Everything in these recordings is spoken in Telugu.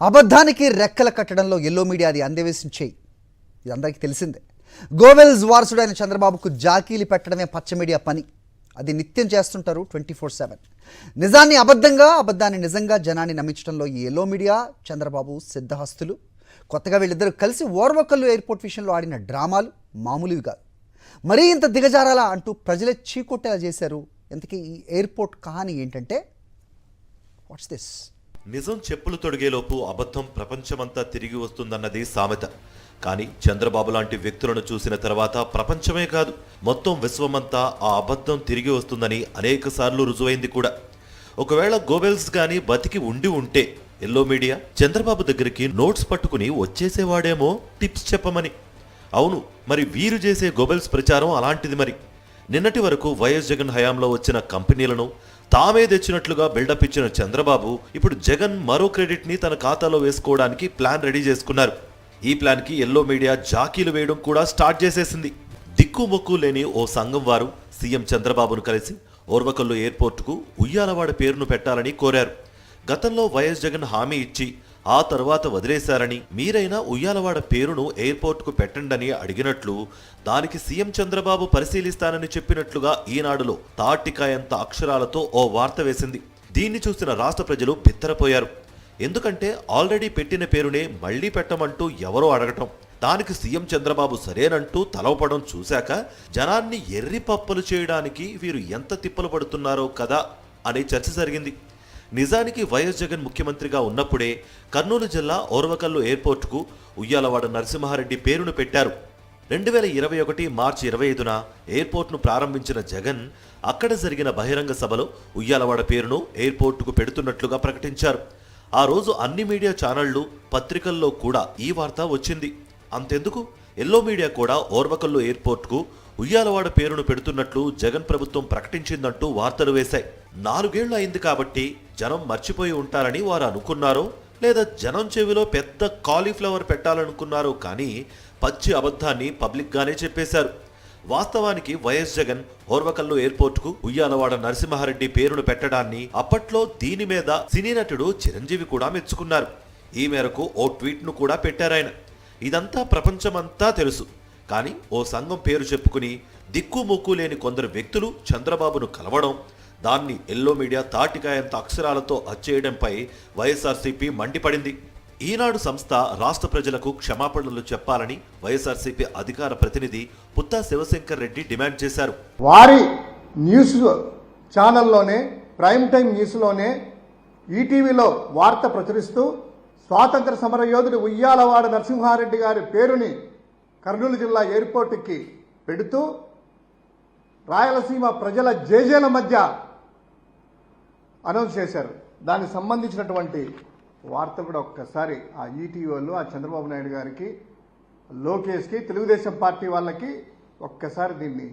అబద్ధానికి రెక్కల కట్టడంలో ఎల్లో మీడియా అది అందవేసించేయి. ఇది అందరికీ తెలిసిందే. గోవెల్స్ వారసుడైన చంద్రబాబుకు జాకీలు పెట్టడమే పచ్చ మీడియా పని. అది నిత్యం చేస్తుంటారు 24/7. నిజాన్ని అబద్ధంగా, అబద్ధాన్ని నిజంగా జనాన్ని నమ్మించడంలో ఈ ఎల్లో మీడియా, చంద్రబాబు సిద్ధహస్తులు. కొత్తగా వీళ్ళిద్దరూ కలిసి ఓర్వకల్లు ఎయిర్పోర్ట్ విషయంలో ఆడిన డ్రామాలు మామూలువి కాదు. మరీ ఇంత దిగజారాలా అంటూ ప్రజలే చీకొట్టేలా చేశారు. ఇంతకీ ఈ ఎయిర్పోర్ట్ కహాని ఏంటంటే, వాట్స్ దిస్? నిజం చెప్పులు తొడిగేలోపు అబద్ధం ప్రపంచమంతా తిరిగి వస్తుందన్నది సామెత. కానీ చంద్రబాబు లాంటి వ్యక్తులను చూసిన తర్వాత ప్రపంచమే కాదు, మొత్తం విశ్వమంతా ఆ అబద్ధం తిరిగి వస్తుందని అనేక సార్లు రుజువైంది కూడా. ఒకవేళ గోబెల్స్ గాని బతికి ఉంటే ఎల్లో మీడియా చంద్రబాబు దగ్గరికి నోట్స్ పట్టుకుని వచ్చేసేవాడేమో టిప్స్ చెప్పమని. అవును, మరి వీరు చేసే గోబెల్స్ ప్రచారం అలాంటిది. మరి నిన్నటి వరకు వైఎస్ జగన్ హయాంలో వచ్చిన కంపెనీలను తామే తెచ్చినట్లుగా బిల్డప్ ఇచ్చిన చంద్రబాబు ఇప్పుడు జగన్ మరో క్రెడిట్ ని తన ఖాతాలో వేసుకోవడానికి ప్లాన్ రెడీ చేసుకున్నారు. ఈ ప్లాన్ కి ఎల్లో మీడియా జాకీలు వేయడం కూడా స్టార్ట్ చేసేసింది. దిక్కు మొక్కు లేని ఓ సంఘం వారు సీఎం చంద్రబాబును కలిసి ఓర్వకల్లు ఎయిర్పోర్టుకు ఉయ్యాలవాడ పేరును పెట్టాలని కోరారు. గతంలో వైఎస్ జగన్ హామీ ఇచ్చి ఆ తర్వాత వదిలేశారని, మీరైనా ఉయ్యాలవాడ పేరును ఎయిర్పోర్టుకు పెట్టండని అడిగినట్లు, దానికి సీఎం చంద్రబాబు పరిశీలిస్తానని చెప్పినట్లుగా ఈనాడులో తాటికాయంత అక్షరాలతో ఓ వార్త వేసింది. దీన్ని చూసిన రాష్ట్ర ప్రజలు బిత్తరపోయారు. ఎందుకంటే ఆల్రెడీ పెట్టిన పేరునే మళ్లీ పెట్టమంటూ ఎవరో అడగటం, దానికి సీఎం చంద్రబాబు సరేనంటూ తలవపడం చూశాక జనాన్ని ఎర్రిపప్పలు చేయడానికి వీరు ఎంత తిప్పలు పడుతున్నారో కదా అనే చర్చ జరిగింది. నిజానికి వైఎస్ జగన్ ముఖ్యమంత్రిగా ఉన్నప్పుడే కర్నూలు జిల్లా ఓర్వకల్లు ఎయిర్పోర్టుకు ఉయ్యాలవాడ నరసింహారెడ్డి పేరును పెట్టారు. 2021 మార్చి 25న ఎయిర్పోర్ట్ను ప్రారంభించిన జగన్ అక్కడ జరిగిన బహిరంగ సభలో ఉయ్యాలవాడ పేరును ఎయిర్పోర్టుకు పెడుతున్నట్లుగా ప్రకటించారు. ఆ రోజు అన్ని మీడియా ఛానళ్లు, పత్రికల్లో కూడా ఈ వార్త వచ్చింది. అంతెందుకు, ఎల్లో మీడియా కూడా ఓర్వకల్లు ఎయిర్పోర్టుకు ఉయ్యాలవాడ పేరును పెడుతున్నట్లు జగన్ ప్రభుత్వం ప్రకటించిందంటూ వార్తలు వేశాయి. 4 ఏళ్లు అయింది కాబట్టి జనం మర్చిపోయి ఉంటారని వారు అనుకున్నారో, లేదా జనం చెవిలో పెద్ద కాలీఫ్లవర్ పెట్టాలనుకున్నారో, కానీ పచ్చి అబద్ధాన్ని పబ్లిక్గానే చెప్పేశారు. వాస్తవానికి వైఎస్ జగన్ ఓర్వకల్లు ఎయిర్పోర్టుకు ఉయ్యాలవాడ నరసింహారెడ్డి పేరును పెట్టడాన్ని అప్పట్లో దీని మీద సినీ నటుడు చిరంజీవి కూడా మెచ్చుకున్నారు. ఈ మేరకు ఓ ట్వీట్ను కూడా పెట్టారాయన. ఇదంతా ప్రపంచమంతా తెలుసు. కానీ ఓ సంఘం పేరు చెప్పుకుని దిక్కు మొక్కు లేని కొందరు వ్యక్తులు చంద్రబాబును కలవడం, దాన్ని ఎల్లో మీడియా తాటికాయంత అక్షరాలతో అచ్చేయడంపై వైఎస్ఆర్సీపీ మండిపడింది. ఈనాడు సంస్థ రాష్ట్ర ప్రజలకు క్షమాపణలు చెప్పాలని వైఎస్ఆర్సీపీ అధికార ప్రతినిధి పుత్తా శివశంకర్ రెడ్డి డిమాండ్ చేశారు. వారి న్యూస్ ఛానల్లోనే, ప్రైమ్ టైం న్యూస్లోనే, ఈటీవీలో వార్త ప్రచురిస్తూ స్వాతంత్ర సమరయోధుడు ఉయ్యాలవాడ నరసింహారెడ్డి గారి పేరుని కర్నూలు జిల్లా ఎయిర్పోర్టుకి పెడుతూ రాయలసీమ ప్రజల జేజేల మధ్య అనౌన్స్ చేశారు. దానికి సంబంధించినటువంటి వార్త కూడా ఒక్కసారి ఆ ఈటీవీ వాళ్ళు, ఆ చంద్రబాబు నాయుడు గారికి, లోకేష్కి, తెలుగుదేశం పార్టీ వాళ్ళకి ఒక్కసారి దీన్ని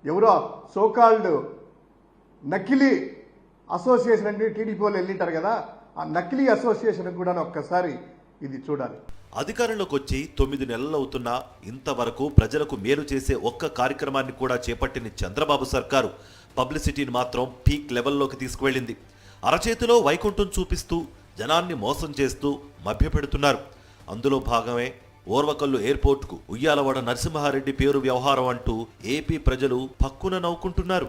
ఎవరో సోకాల్డ్ నకిలీ అసోసియేషన్ అంటే టీడీపీ వాళ్ళు వెళ్ళింటారు కదా, ఆ నకిలీ అసోసియేషన్ కూడా ఒక్కసారి ఇది చూడాలి. అధికారంలోకి వచ్చి 9 నెలలవుతున్నా ఇంతవరకు ప్రజలకు మేలు చేసే ఒక్క కార్యక్రమాన్ని కూడా చేపట్టిన చంద్రబాబు సర్కారు పబ్లిసిటీని మాత్రం పీక్ లెవెల్లోకి తీసుకువెళ్ళింది. అరచేతిలో వైకుంఠం చూపిస్తూ జనాన్ని మోసం చేస్తూ మభ్యపెడుతున్నారు. అందులో భాగమే ఓర్వకల్లు ఎయిర్పోర్టుకు ఉయ్యాలవాడ నరసింహారెడ్డి పేరు వ్యవహారం అంటూ ఏపీ ప్రజలు పక్కున నవ్వుకుంటున్నారు.